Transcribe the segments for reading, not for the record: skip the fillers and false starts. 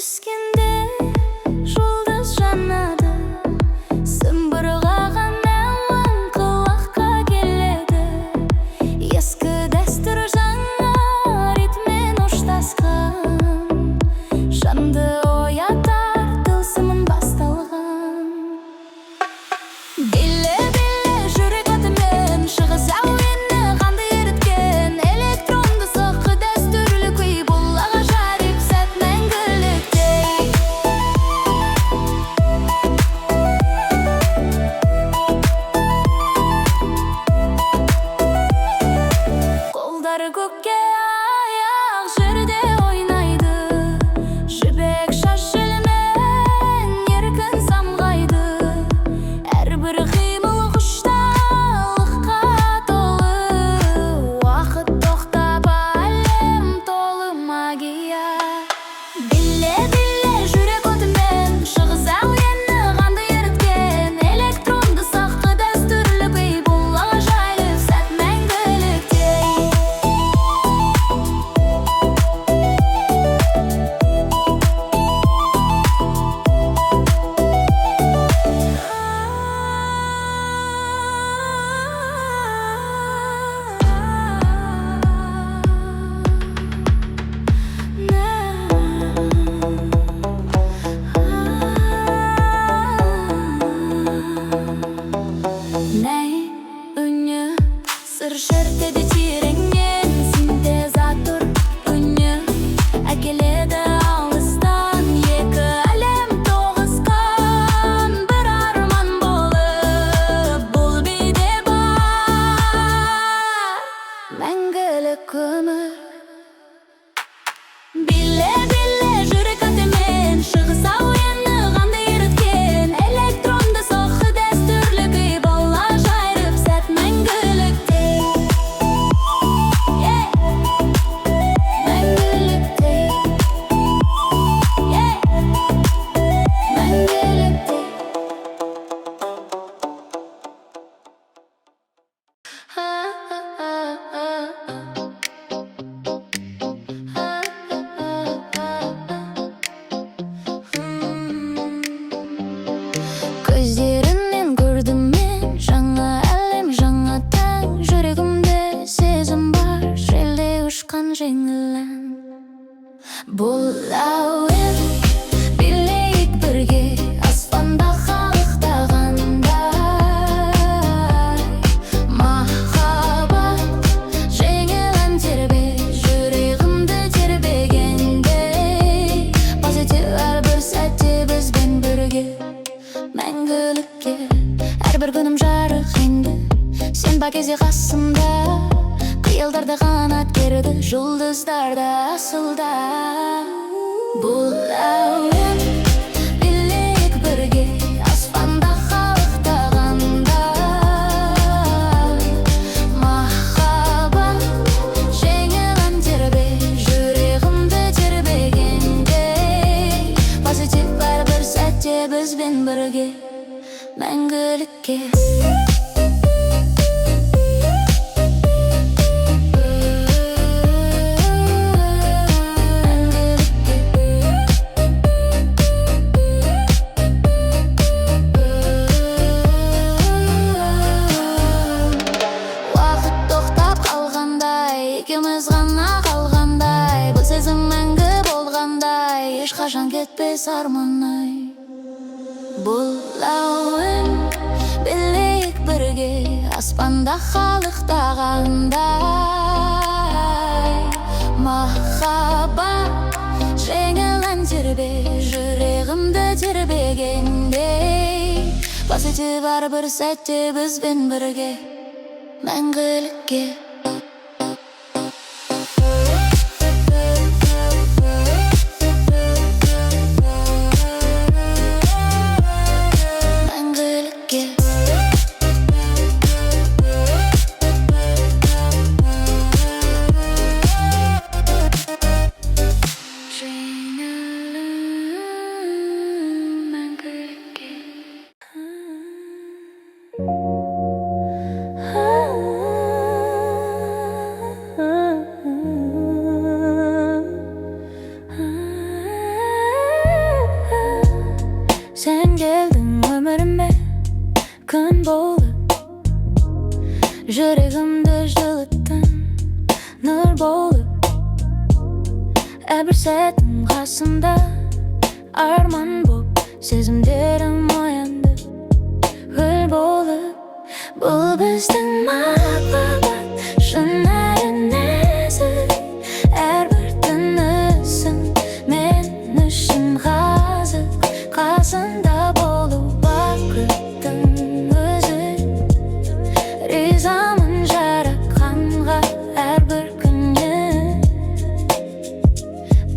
Түскенде жұлдыз жанады, сымбырлаған әуен құлаққа келеді. Ескі дәстүр жаңа ритмен ұштасқан, жанды оятар тылсымын басталған. Биле-биле жүрек атымен шығыс әуені қанды еріткен, электронды соққы дәстүрлі күй, бұл ғажайып сәт мәңгіліктей. Қолдары көкке аяқ жерде ойнайды, жібек шаш желмен еркін самғайды. Әрбір қимыл құштарлыққа толы, уақыт тоқтап әлем толы магия. Биле-биле жүрек отымен шығыс әуені қанды еріткен, электронды соққы дәстүрлі күй, бұл ғажайып сәт мәңгіліктей. Нәй үні сыр шертеді тереңнен, синтезатор үні әкеледі алыстан, екі әлем тоғысқан, бір арман болып бұл биде бар мәңгілік өмір. Биле-биле жүрек атымен шығыс әуені қанды еріткен, электронды соққы дәстүрлі күй, бұл ғажайып сәт мәңгіліктей. Мәңгіліктей. Мәңгіліктей. Көздерінен көрдім мен жаңа әлем, жаңа таң, жүрегімде сезім бар, желде ұшқан жеңіл ән. Бұл әуен билейік бірге, аспанда қалықтағандай. Махаббат жеңіл ән тербе, жүрегімді тербегендей. Позитив әрбір сәтте бізбен бірге мәңгілікке. Әрбір күнім жарық енді, сен бар кезде қасымда, қиялдарда қанат керді, жұлдыздарда асылда. Бұл әуен билейік бірге, аспанда қалықтағандай. Махаббат жеңіл ән тербе, жүрегімді тербегендей. Позитив әрбір сәтте бізбен бірге мәңгілікке. Уақыт тоқтап қалғандай, екеуміз ғана қалғандай, бұл сезім мәңгі болғандай, ешқашан кетпес арман-ай. Бұл әуен билейік бірге, аспанда қалықтағандай. Махаббат жеңіл ән тербе, жүрегімді тербегендей. Позитив әрбір сәтте бізбен бірге мәңгілікке. Мәңгілікке. Жеңілім мәңгілікке. сәтің қасымда, арман боп сезімдерім оянды. Гүл болып, бұл біздің махаббат, шын әрі нәзік. Әрбір тынысың мен үшін ғазық, қасында болу бақыттың өзі. Ризамын жаратқанға әрбір күні,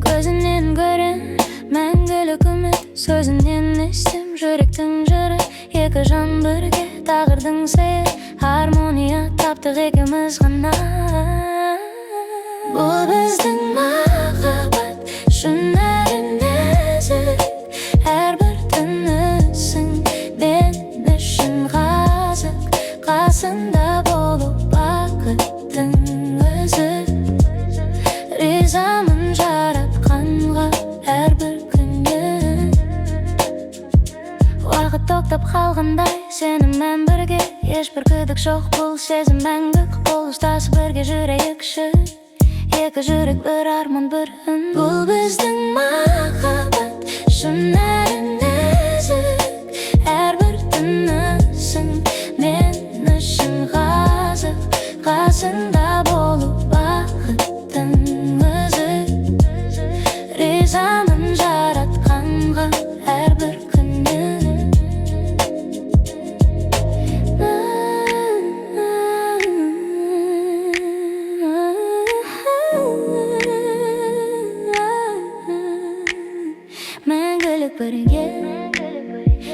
көзінен көрем мәңгілік үміт, сөзінен естім жүректің жыры. Екі жан бірге тағдырдың сыйы, гармония таптық екеуміз ғана. Бұл біздің махаббат, шын әрі нәзік. Әрбір тынысың мен үшін ғазық, қасында болу бақыттың өзі. Ризамын жаратқанға әрбір күні. Уақыт тоқтап қалғандай сенімен бірге, ешбір күдік жоқ, бұл сезім мәңгілік. Қол ұстасып бірге жүрейікші, екі жүрек бір арман бір үн. Бұл біздің махаббат, шын әрі нәзік. Әрбір тынысың мен үшін ғазық, қасында болу бақыттың өзі. Ризамын жаратқанға әрбір күні. Мәңгілік бірге,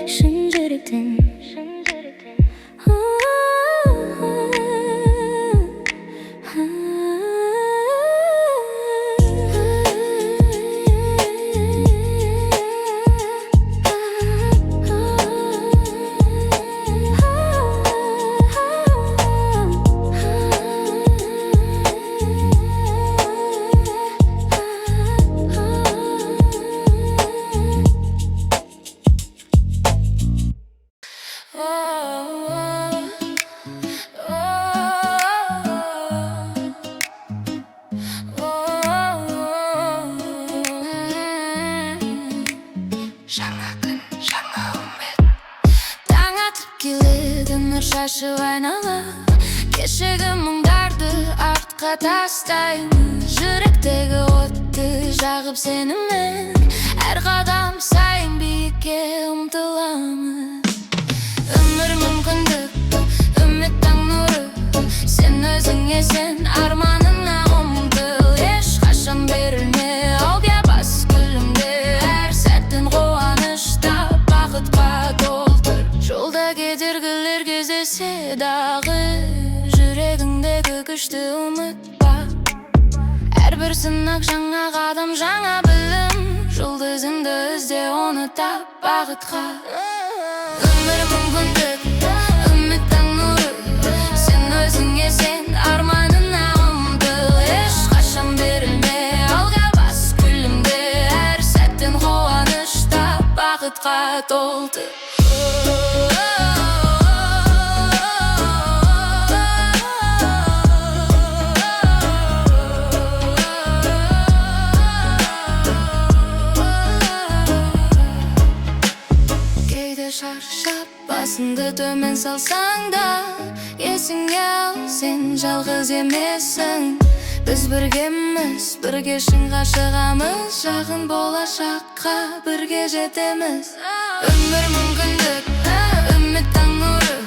шын жүректен. Жаңа күн, жаңа үміт, таң атып келеді нұр шашып айнала. Кешегі мұңдарды артқа тастаймын, жүректегі отты жағып сенімен. Әр қадам сайын биікке ұмтыламын. Өмір мүмкіндік, үміт таң нұры, сен өзіңе сен, арманыңа ұмтыл. Ешқашан берілме алға бас күлімде, әр сәттің қуанышта бақытқа толтыр. Жолда кедергілер кездессе дағы, жүрегіңдегі күшті ұмытпа. Әрбір сынақ жаңа қадам, жаңа білім, жұлдызыңды ізде, оны тап бақытқа. Өмір мүмкіндік, үміт таң нұры, сен өзіңе сен, арманыңа ұмтыл. Ешқашан берілме алға бас күлімде, әр сәттің қуанышта бақытқа толтыр. Шаршап басыңды төмен салсаң да, есіңе ал, сен жалғыз емессің. Біз біргеміз, бірге шыңға шығамыз, жақын болашаққа бірге жетеміз. Өмір мүмкіндік, үміт таң нұры,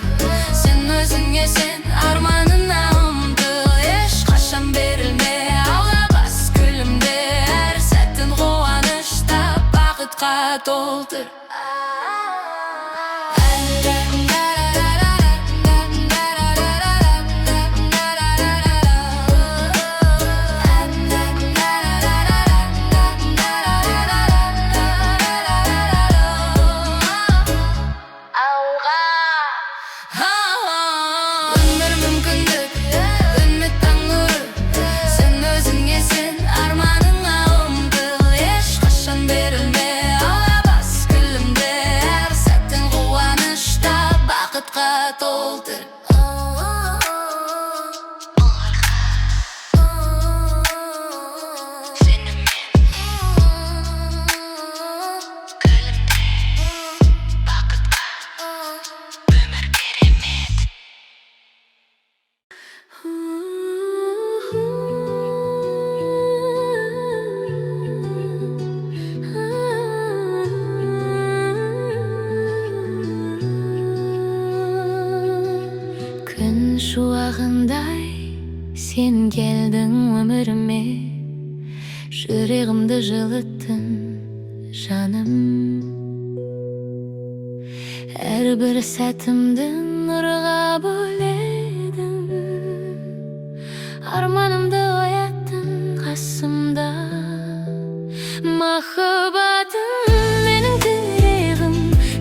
сен өзіңе сен, арманыңа ұмтыл. Ешқашан берілме алға бас күлімде, әр сәттің қуанышта бақытқа толтыр. Берілме алға бас күлім Sen geldin ömürüme, yüreğimde жылыттın жаным. Her bir сәтімді нұрға бөледің, арманымды ояттың қасымда. Махаббатым менің тірегім,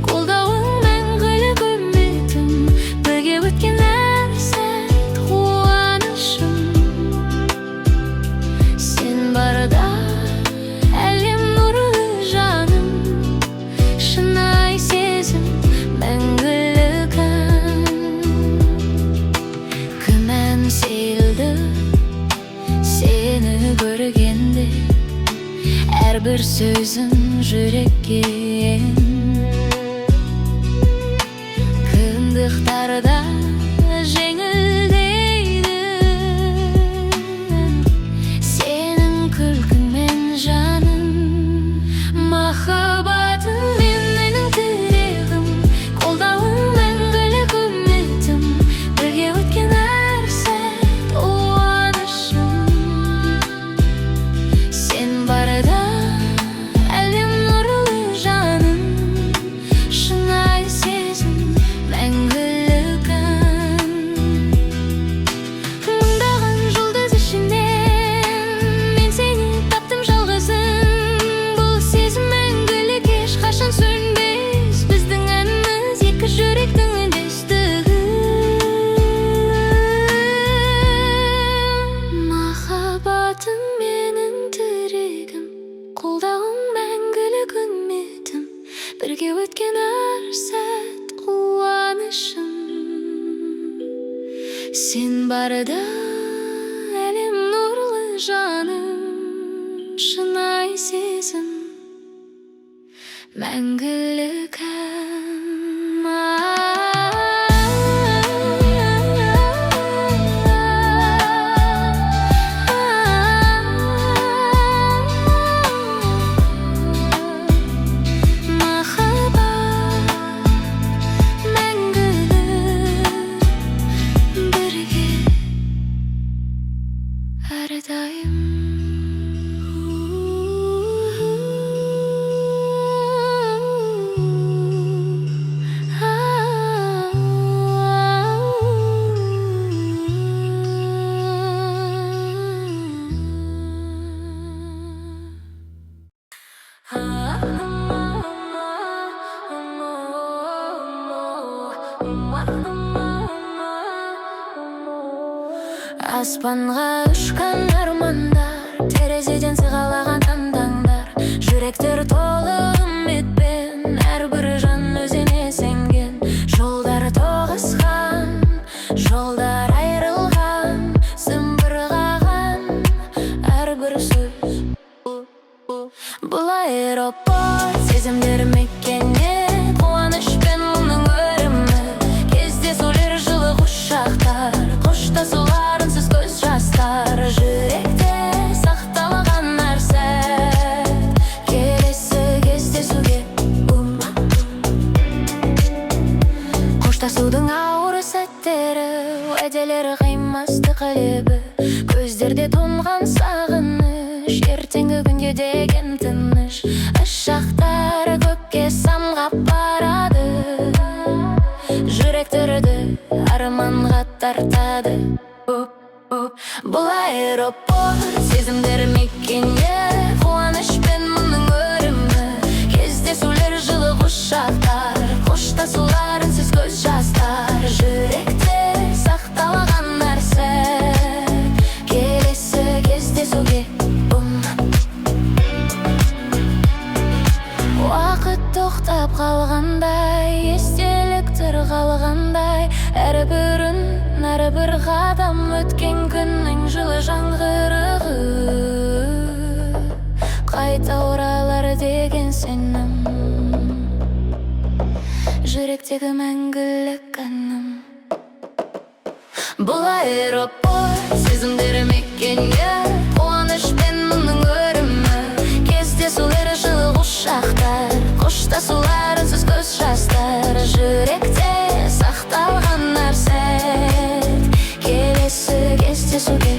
қолдауың мәңгілік үмітім, бірге өткен әр сәт қуанышым. Сен барда әлем нұрлы жаным, шынайы сезім мәңгілік ән. Күмән сейілді сені көргенде, әрбір сөзің жүрекке ең. Қиындықтарда жеңілдейді сенің күлкіңмен жаным. Махаббатым менің тірегім, қолдауың мәңгілік үмітім, бірге өткен әр сәт қуанышым. Сен барда әлем нұрлы жаным, шынайы сезім мәңгілік ән. Мыңдаған жұлдыз ішінен мен сені таптым жалғызым. Бұл сезім мәңгілік, ешқашан сөнбес, біздің әніміз екі жүректің үндестігі. Махаббатым менің тірегім, қолдауың мәңгілік үмітім, бірге өткен әр сәт қуанышым. Сен барда әлем нұрлы жаным, шынайы сезім мәңгілік ән. Әрдайым аспанға ұшқан армандар, терезеден сығалаған таңдаңдар, жүректер толы үмітпен, әрбір жан өзіне сенген. Жолдар тоғысқан, жолдар айрылған, зымбыр қаған әрбір сөз. Бұл аэропорт сезімдер мекені, қуанышпен мұның өрімі, кездесулер жылы құшақтар, қоштасуларынсыз көз жастар. Жүректе сақталған әр сәт, келесі кездесуге қоштасудың ауыр сәттері, уәделері қимастық лебі, көздерде тұнған сағыныш, ертеңгі күнге деген тыныш. Ұшақтар көкке самғап барады, жүректерді арманға тартады. Бұл аэропорт сезімдер мекені, қуанышпен мұның өрімі, кездесулер жылы құшақтар, қоштасуларынсыз көз жастар. Жүректе сақталған әр сәт, келесі кездесуге уақыт тоқтап қалғандай, естеліктер қалғандай, әрбір үн, әрбір қадам өткен күннің жылы жаңғырығы. Қайта оралар деген сенім, жүректегі мәңгілік әнім. Бұл аэропорт сезімдер мекені, қуанышпен мұның өрімі, кездесулер жылы құшақтар, қоштасуларынсыз көз жастар. Жүректе сақталған әр сәт, келесі кездесуге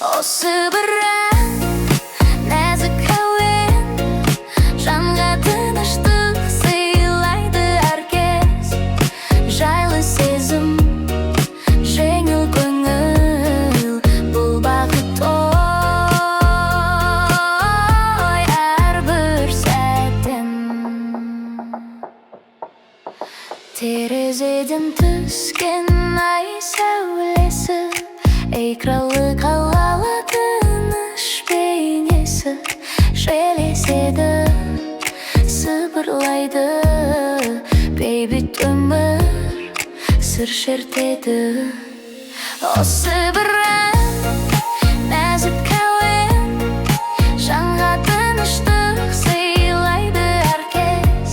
Осы бір ән, нәзік әуен, жанға тыныштық сыйлайды әркез. Жайлы сезім, жеңіл көңіл, бұл бақыт ой әрбір сәтін. Терезеден түскен ай сәулесі, экралы қалалы тыныш бейнесі, желеседі, сыбырлайды, бейбіт өмір сыр шертеді. Осы бір ән, нәзік әуен, жанға тыныштық сыйлайды әркез.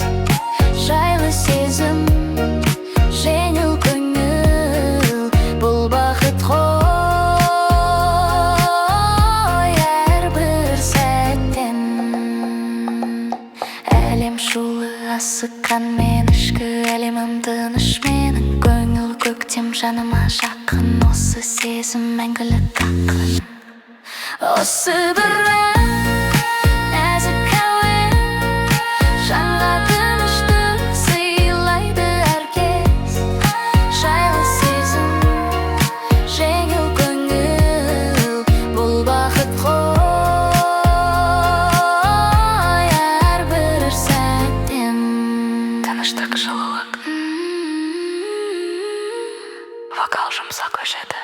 Жайлы сезім, жеңіл көңіл, бұл бақыт қой әрбір сәттен. Әлем шулы асыққан мен, ішкі әлемім тыныш менің. Көңіл көктем жаныма жақын, осы сезім мәңгілік ақын. Осы бір ән, нәзік әуен, жанға тыныштық сыйлайды әркез. Жайлы сезім, жеңіл көңіл, бұл бақыт қой әрбір сәттен. Тыныштық, жылылық, вокал жұмсақ көшеді.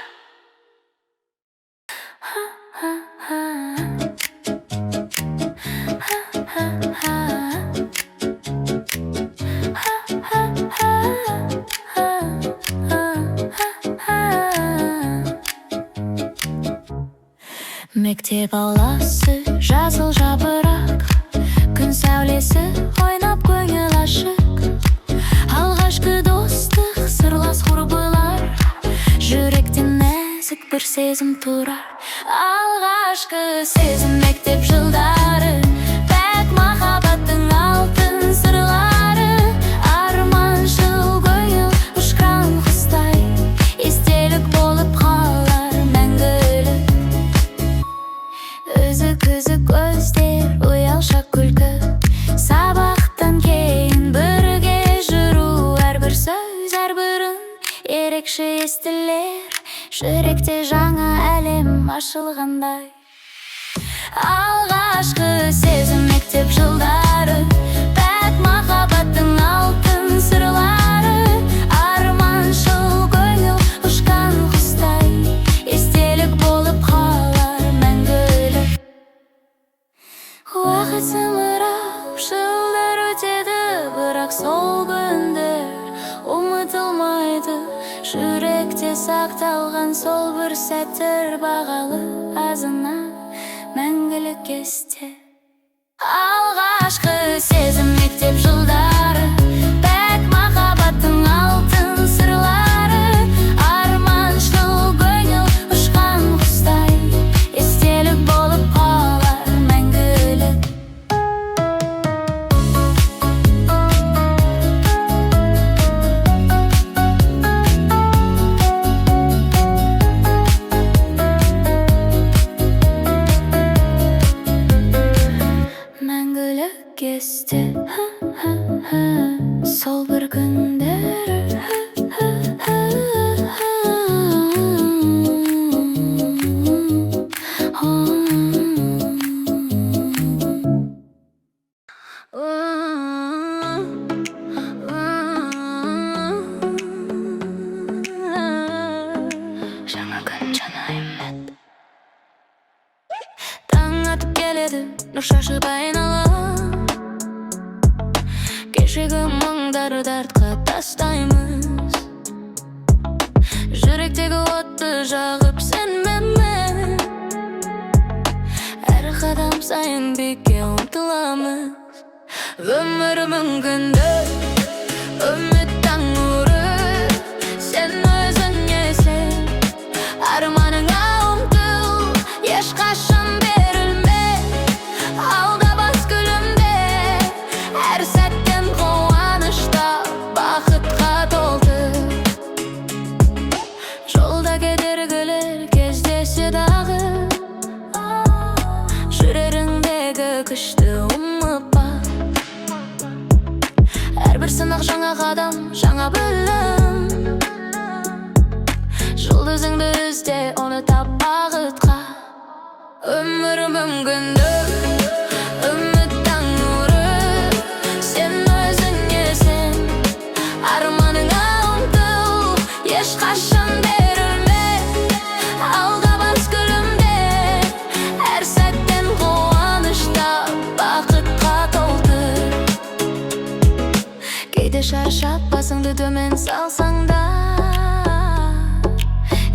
Мектеп ауласы, жасыл жапырақ, күн сәулесі ойнап көңіл ашық. Алғашқы достық, сырлас құрбылар, жүректен нәзік бір сезім тұрар. Алғашқы сезім мектеп жылдары, пәк махаббаттың алтын сырлары. Арманшыл көңіл ұшқан құстай, естелік болып қалар мәңгілік. Үзік-үзік көздер, ұялшақ күлкі, сабақтан кейін бірге жүру. Әрбір сөз, әрбірін ерекше естілер, жүректе жаңа әлем ашылғандай. Алғашқы сезім мектеп жылдары, пәк махаббаттың алтын сырлары. Арманшыл көңіл ұшқан құстай, естелік болып қалар мәңгілік. Уақыт зымырап, жылдар өтеді, бірақ сол күндер ұмытылмайды. Жүректе сақталған сол бір сәттер бағалы, азына мәңгілік есте. Алғашқы сезім мектеп жылдары, пәк махаббаттың алтын сырлары. Арманшыл көңіл ұшқан құстай, естелік болып қалар мәңгілік. Мәңгілік есте, сол бір күндер. Жаңа күн, жаңа үміт. Таң атып келеді, нұр шашып айналып. Кешегі мұңдарды артқа тастаймыз. Жүректегі отты жағып сенмен мен. Әр қадам сайын биікке ұмтыламыз. Өмір мүмкінді, үміт таң нұры. Сен өзіңе сен, арманыңа ұмтыл, ешқашан берілме. Алда бас күлімде, әр сәттен қуанышта, бақытқа толды. Жолда кедергілер кездесе дағы, жаңа қадам, жаңа білім. Жұлдызыңды ізде, оны тап бағытқа. Өмір мүмкіндік, үміт таң нұры. Сен өзіңесің, арманыңа ұмтыл, ешқашан берілме. Алға бас күлімде, әр сәттен қуанышта, бақытқа толтыр. Кейде шаршап басыңды төмен салсаң да,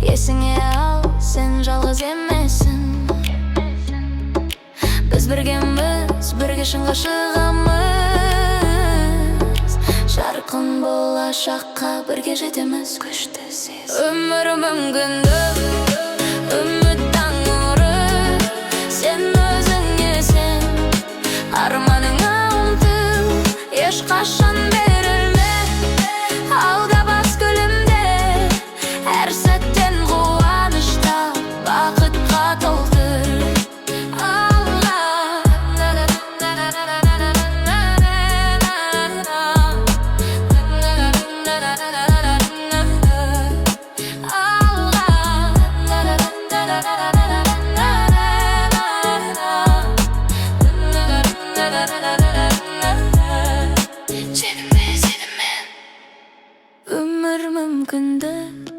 есіңе ал, сен жалғыз емессің. Біз біргеміз, бірге шыңға шығамыз. Жарқын болашаққа бірге жетеміз, күшті сезім. Өмір мүмкіндік, үміт таң нұры. Сен өзіңесің, арманыңа ұмтыл, ешқашан берілме. Алға бас күлімде, әр сәттен қуанышта, бақытқа толтыр. Өмір мүмкіндік,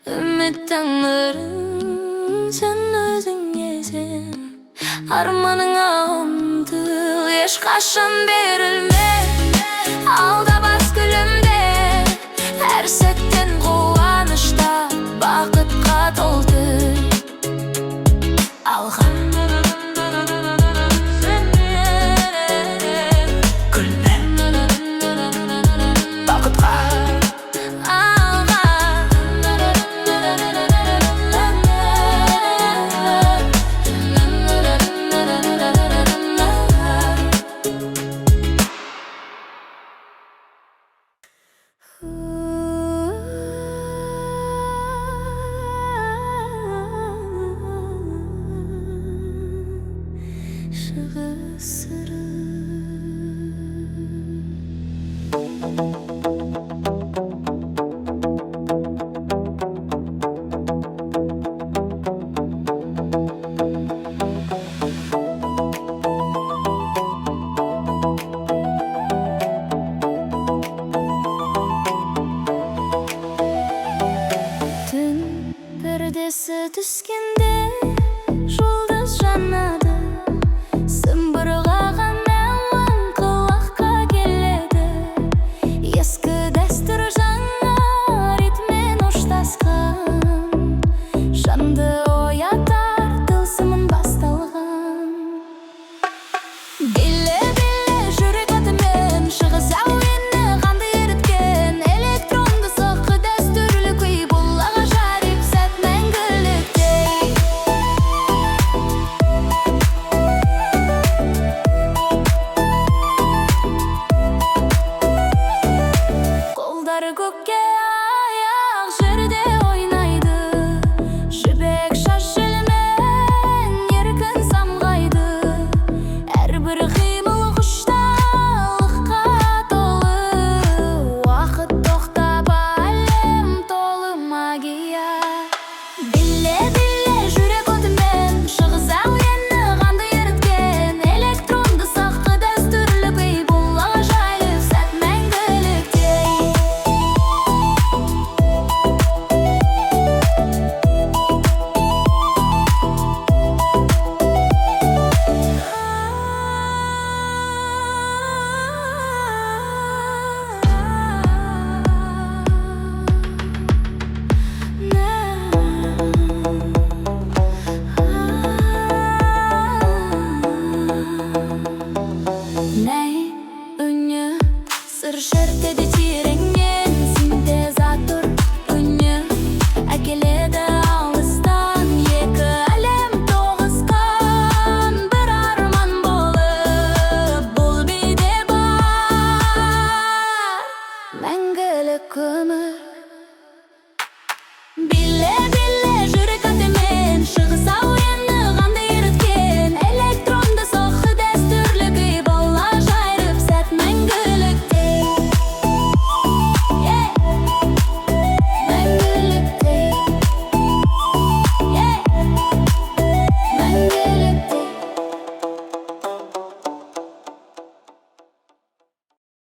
үміт таңырың. Сен өзіңесің, арманыңа ұмтыл, ешқашан берілме. Алда бас күлімде, әр сәттен қуанышта, бақытқа толтыр. Алға күлме, бақытқа. Шығыс сыры. Түн пердесі түскенде, жұлдыз жанар.